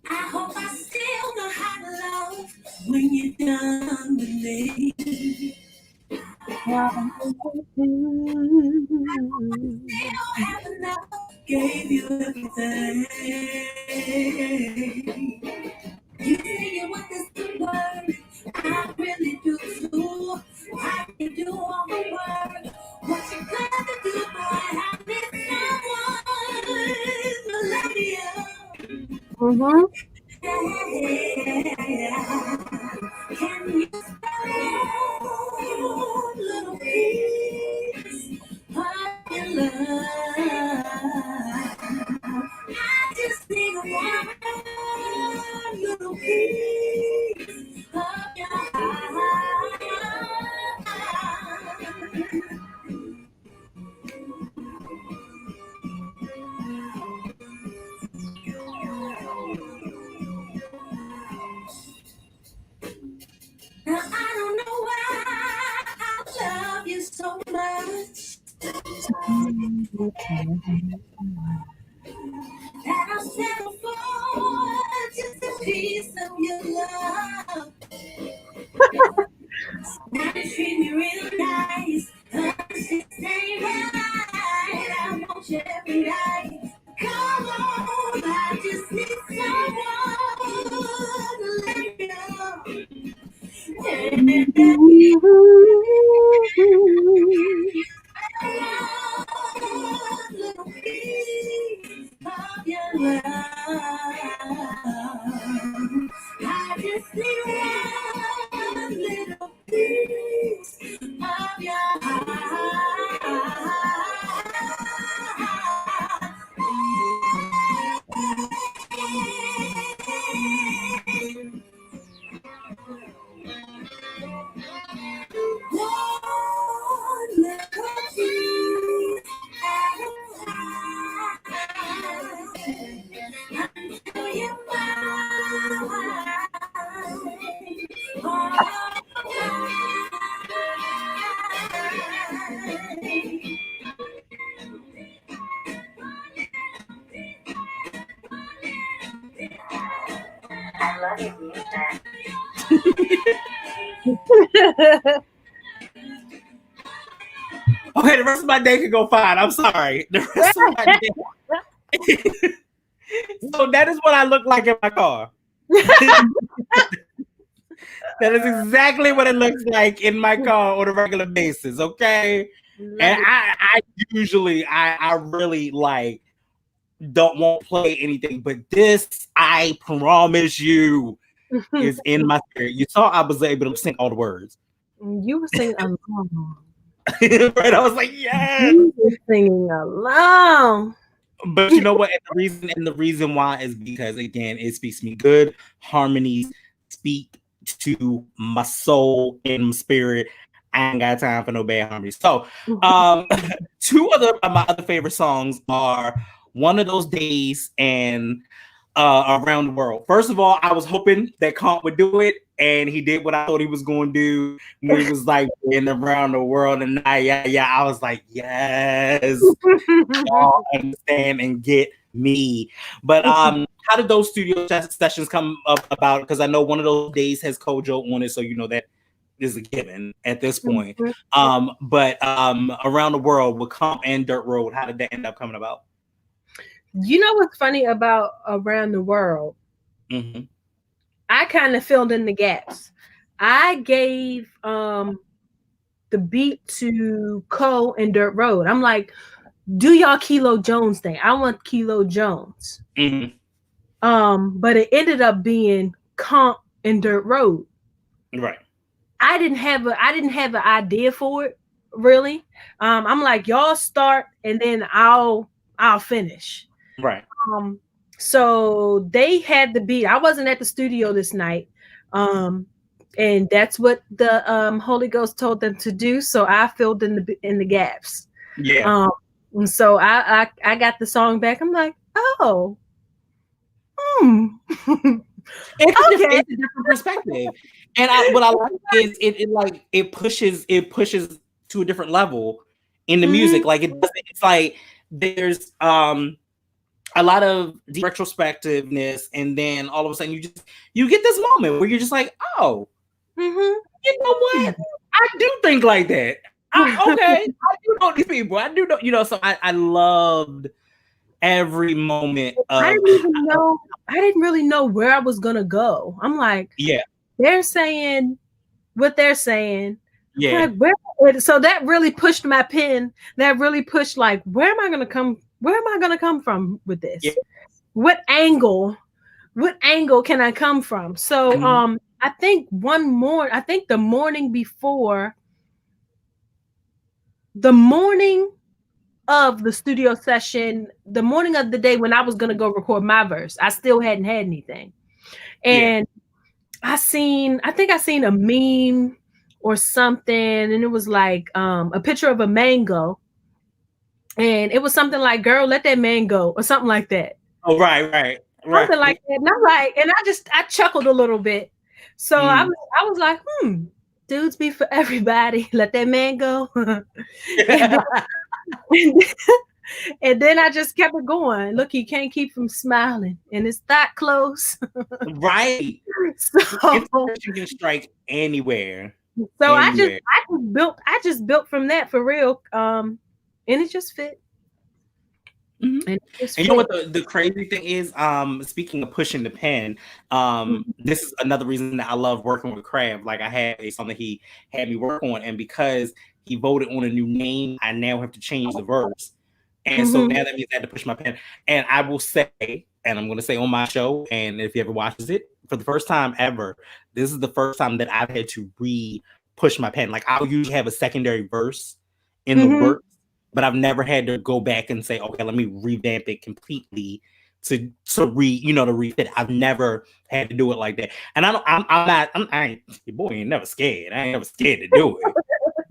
I hope I still know how to love when you're done with me. Still have enough, gave you everything. You say you want this to work, I really do too. I can do all the work. What you gonna do, boy? I need someone. Mm-hmm. Can you spell little piece of your love? I just need one little piece of your heart. Now I don't know why I love you so much that I'll settle for just a piece of your love. Now you treat me real nice, shit ain't right. I want you every night. Come on, I just need someone to let me know. Little piece of your love. I just need one little piece of your heart. One little piece at a time until you find I love your music. Okay, the rest of my day could go fine. I'm sorry. The rest of my day. So that is what I look like in my car. That is exactly what it looks like in my car on a regular basis. Okay. And I usually I really like don't want to play anything, but this I promise you is in my spirit. You saw I was able to sing all the words. You were singing along. Right? I was like, yes. You were singing along. But you know what? And the reason why is because again, it speaks to me. Good harmonies speak to my soul and my spirit. I ain't got time for no bad harmonies. So, two of my other favorite songs are "One of Those Days" and "Around the World." First of all, I was hoping that Kant would do it, and he did what I thought he was going to do when he was like in "Around the World," and I was like, yes, y'all understand and get me. But how did those studio sessions come up about? Because I know "One of Those Days" has Kojo on it, so you know that is a given at this point. But "Around the World" with Comp and Dirt Road, how did that end up coming about? You know what's funny about "Around the World"? Mm-hmm. I kind of filled in the gaps. I gave the beat to Cole and Dirt Road. I'm like, do y'all Kilo Jones thing. I want Kilo Jones. Mm-hmm. But it ended up being Comp and Dirt Road. Right. I didn't have an idea for it, really. I'm like, y'all start and then I'll finish. Right. So they had the beat. I wasn't at the studio this night. And that's what the Holy Ghost told them to do. So I filled in the gaps. Yeah. And so I got the song back. I'm like, oh. It's a different perspective. And what I like is it pushes to a different level in the music. Like it's like there's a lot of deep retrospectiveness, and then all of a sudden you get this moment where you're just like, oh, you know what? I do think like that. Okay, I do know these people. I do know, so I loved every moment of I didn't really know where I was gonna go. I'm like, yeah, they're saying what they're saying. yeah. Like, so that really pushed my pen. That really pushed like, where am I gonna come from with this? Yeah. What angle what angle can I come from? So I think the morning before, the morning of the studio session, the morning of the day when I was gonna go record my verse, I still hadn't had anything. And I think I seen a meme or something, and it was like a picture of a mango, and it was something like, "Girl, let that man go," or something like that. Oh, right. Something like that. And I'm like, and I chuckled a little bit. So I was like, dudes be for everybody. Let that man go. And then I just kept it going. Look, he can't keep from smiling, and it's that close. Right. So you can strike anywhere. So anywhere. I just built from that for real. And it just fit. And you know what the crazy thing is? Speaking of pushing the pen, this is another reason that I love working with Crab. Like I had something he had me work on, and because he voted on a new name, I now have to change the verse. And so now that means I had to push my pen. And I will say, and I'm going to say on my show, and if you ever watches it, for the first time ever, this is the first time that I've had to push my pen. Like I'll usually have a secondary verse in the work, but I've never had to go back and say, okay, let me revamp it completely to refit. I've never had to do it like that. And your boy ain't never scared. I ain't never scared to do it.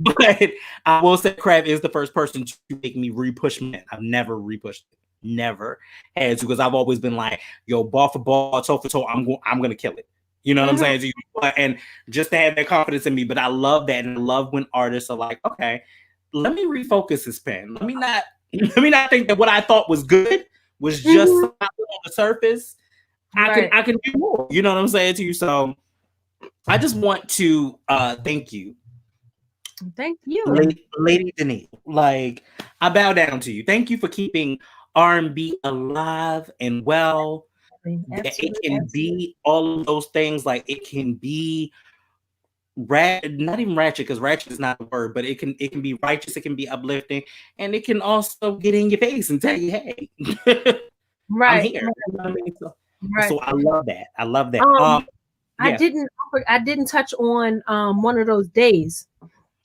But I will say Crab is the first person to make me re-push me. I've never re-pushed it. Never had to, because I've always been like, yo, ball for ball, toe for toe, I'm gonna kill it. You know what I'm saying to you? And just to have that confidence in me. But I love that, and I love when artists are like, okay, let me refocus this pen. Let me not think that what I thought was good was just on the surface. I can do more. You know what I'm saying to you? So I just want to thank you. Thank you, Lady Denise. Like, I bow down to you. Thank you for keeping R&B alive and well. That it can be all of those things. Like it can be not even ratchet, because ratchet is not the word, but it can be righteous, it can be uplifting, and it can also get in your face and tell you, hey, I'm here. You know what I mean? So I love that. I love that. I didn't touch on one of those days.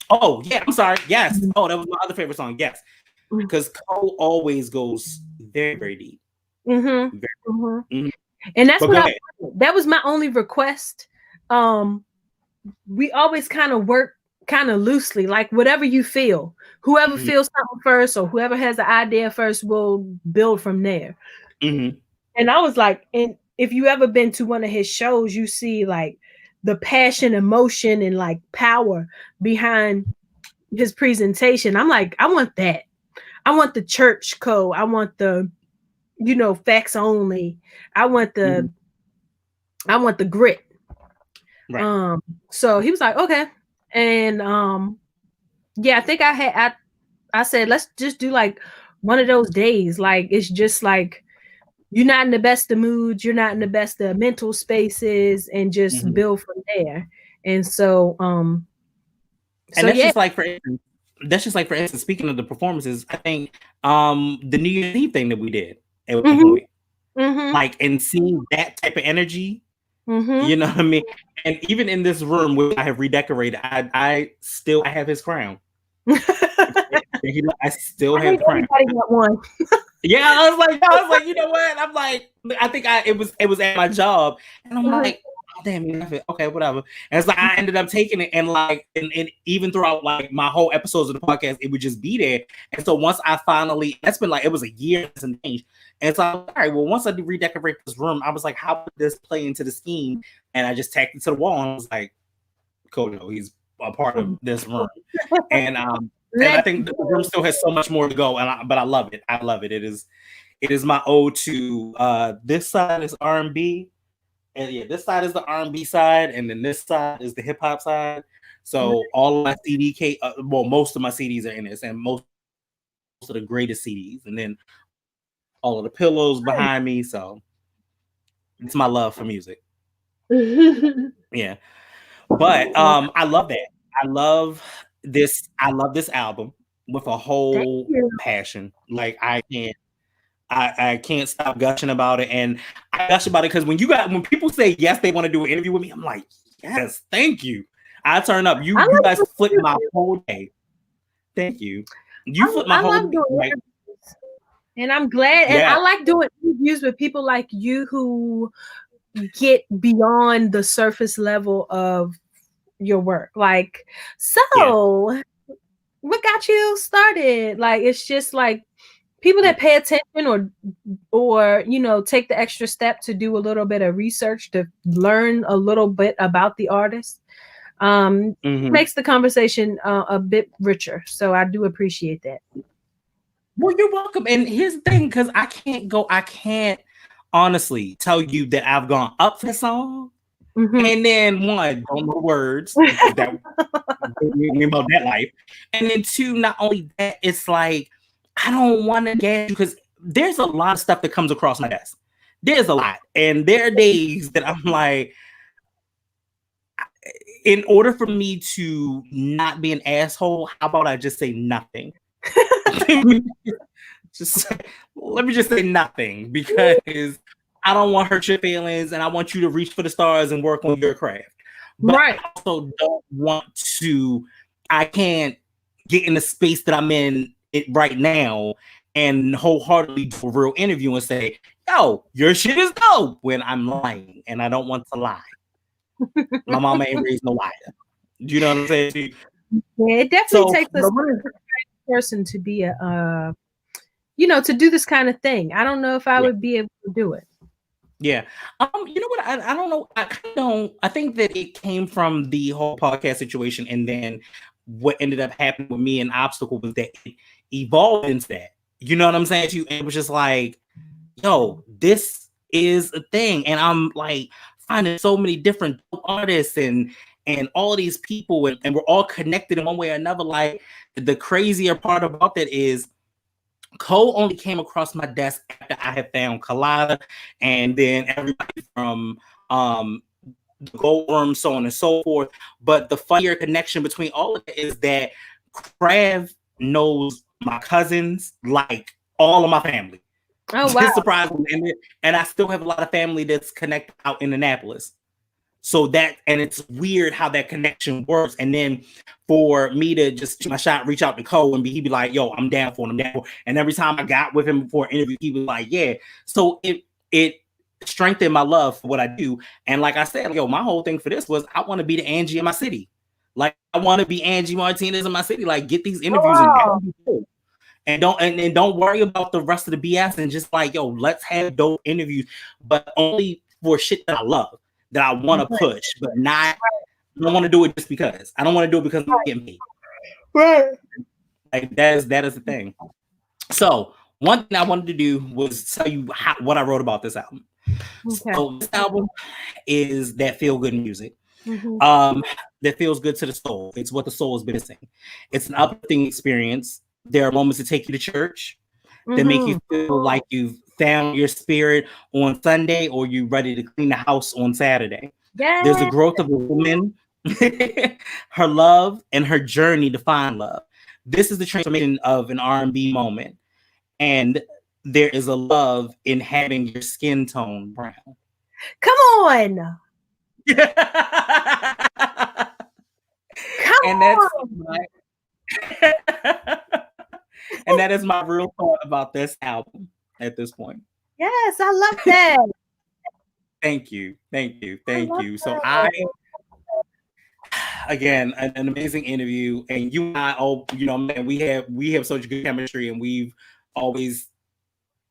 Oh yeah, I'm sorry. Yes. Oh, that was my other favorite song. Yes, because Cole always goes very, very deep. And that's that was my only request. We always kind of work kind of loosely, like whatever you feel. Whoever feels something first, or whoever has the idea first, will build from there. And I was like, and if you ever been to one of his shows, you see like the passion, emotion, and like power behind his presentation. I'm like, I want that. I want the church code. I want the, facts only. I want the grit. Right. So he was like, okay. And I think I said, let's just do like one of those days. Like it's just like you're not in the best of moods, you're not in the best of mental spaces, and just build from there. And so that's just like for instance, speaking of the performances, I think the New Year's Eve thing that we did at one point. Like, and seeing that type of energy, you know what I mean? And even in this room where I have redecorated, I have his crown. I still have the crown. Got one. Yeah, I was like, you know what? I'm like, I think it was at my job, and I'm like, oh, damn, okay, whatever. And it's like I ended up taking it, and like, and even throughout like my whole episodes of the podcast, it would just be there. And so once I finally, that's been like, it was a year and change. And so all right, well, once I redecorate this room, I was like, how would this play into the scheme? And I just tacked it to the wall, and I was like, Kodo, he's a part of this room. And I think the room still has so much more to go, but I love it. I love it. It is my ode to this side is R&B, and this side is the R&B side, and then this side is the hip hop side. So all of my most of my CDs are in this, and most of the greatest CDs, and then all of the pillows behind me. So it's my love for music. Yeah, but I love that. I love this album with a whole passion. Like I can't stop gushing about it. And I gush about it because when people say yes, they want to do an interview with me, I'm like, yes, thank you. I turn up. You guys flip my whole day. Thank you. You flip my whole day. Like, and I'm glad. And I like doing interviews with people like you who get beyond the surface level of your work. Like, so what got you started? Like, it's just like people that pay attention or you know, take the extra step to do a little bit of research to learn a little bit about the artist. Makes the conversation a bit richer. So I do appreciate that. Well, you're welcome. And here's the thing, because I can't honestly tell you that I've gone up for the song. And then one, don't know words that about that life. And then two, not only that, it's like I don't want to get you because there's a lot of stuff that comes across my desk. There's a lot. And there are days that I'm like, in order for me to not be an asshole, how about I just say nothing? Let me just say nothing, because I don't want to hurt your feelings and I want you to reach for the stars and work on your craft. But I also don't want to, I can't get in the space that I'm in it right now and wholeheartedly do a real interview and say, yo, your shit is dope, when I'm lying, and I don't want to lie. My mama ain't raised no liar. Do you know what I'm saying? Yeah, it definitely takes a person to be you know, to do this kind of thing. I don't know if I would be able to do it. Yeah. You know what? I don't know. I think that it came from the whole podcast situation, and then what ended up happening with me and Obstacle was that it evolved into that. You know what I'm saying to you? And it was just like, yo, this is a thing. And I'm like finding so many different artists and all these people, and we're all connected in one way or another. Like, the crazier part about that is Cole only came across my desk after I had found Colada, and then everybody from the Goldworm, so on and so forth. But the funnier connection between all of it is that Krav knows my cousins, like all of my family. Oh, wow. It's surprising. And I still have a lot of family that's connected out in Annapolis. So that, and it's weird how that connection works. And then for me to just shoot my shot, reach out to Cole, and he'd be like, yo, I'm down for it. And every time I got with him before an interview, he was like, yeah. So it strengthened my love for what I do. And like I said, yo, my whole thing for this was I want to be the Angie in my city. Like, I want to be Angie Martinez in my city. Like, get these interviews and don't worry about the rest of the BS, and just like, yo, let's have dope interviews, but only for shit that I love, that I want to push, but not, I don't want to do it just because. I don't want to do it because I'm getting paid. Right. Like, that is the thing. So one thing I wanted to do was tell you what I wrote about this album. Okay. So this album is that feel good music. That feels good to the soul. It's what the soul has been missing. It's an uplifting experience. There are moments that take you to church, that make you feel like you've found your spirit on Sunday, or you're ready to clean the house on Saturday. Yes. There's a growth of a woman, her love, and her journey to find love. This is the transformation of an R&B moment. And there is a love in having your skin tone brown. Come on. And that's and that is my real thought about this album at this point. Yes, I love that. Thank you. So again, an amazing interview, and you and I, you know, man, we have such good chemistry, and we've always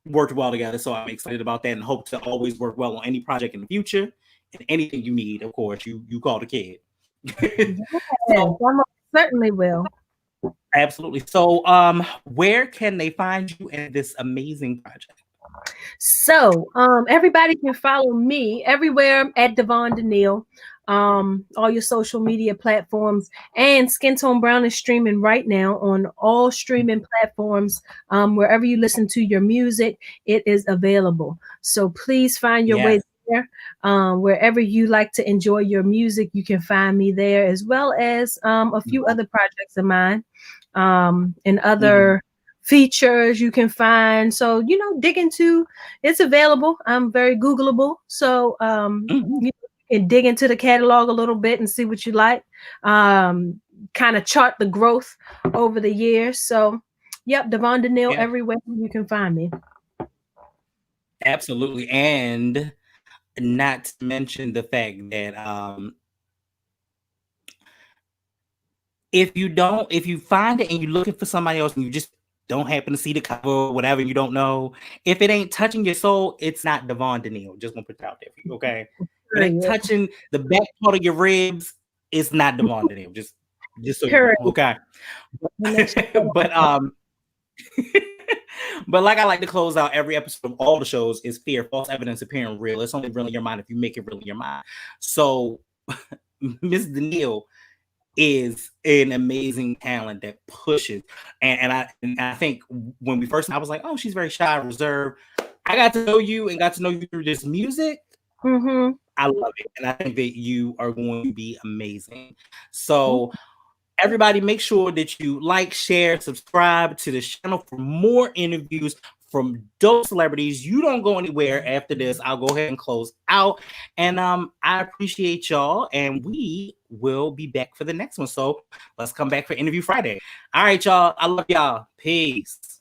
worked well together. So I'm excited about that, and hope to always work well on any project in the future, and anything you need. Of course, you call the kid. Yes, so, I certainly will. Absolutely. So, where can they find you in this amazing project? So, everybody can follow me everywhere at Davonne Danielle, all your social media platforms, and Skin Tone Brown is streaming right now on all streaming platforms. Wherever you listen to your music, it is available. So please find your way there. Wherever you like to enjoy your music, you can find me there, as well as a few other projects of mine, and other features you can find. So, dig into, it's available. I'm very Googleable. So, you can dig into the catalog a little bit and see what you like. Kind of chart the growth over the years. So, yep, Davonne Danielle, everywhere you can find me. Absolutely. And not to mention the fact that if you find it and you're looking for somebody else and you just don't happen to see the cover or whatever, you don't know, if it ain't touching your soul, it's not Davonne Danielle. Just gonna put it out there for you, okay? If it ain't touching the back part of your ribs, it's not Davonne Danielle. Just so you know, okay. But but like I like to close out every episode of all the shows is fear, false evidence appearing real. It's only real in your mind if you make it real in your mind. So Miss Danielle is an amazing talent that pushes. And I think when we first, I was like, oh, she's very shy, reserved. I got to know you and got to know you through this music. I love it. And I think that you are going to be amazing. So everybody, make sure that you like, share, subscribe to the channel for more interviews from dope celebrities. You don't go anywhere after this. I'll go ahead and close out. And I appreciate y'all. And we will be back for the next one. So let's come back for Interview Friday. All right, y'all. I love y'all. Peace.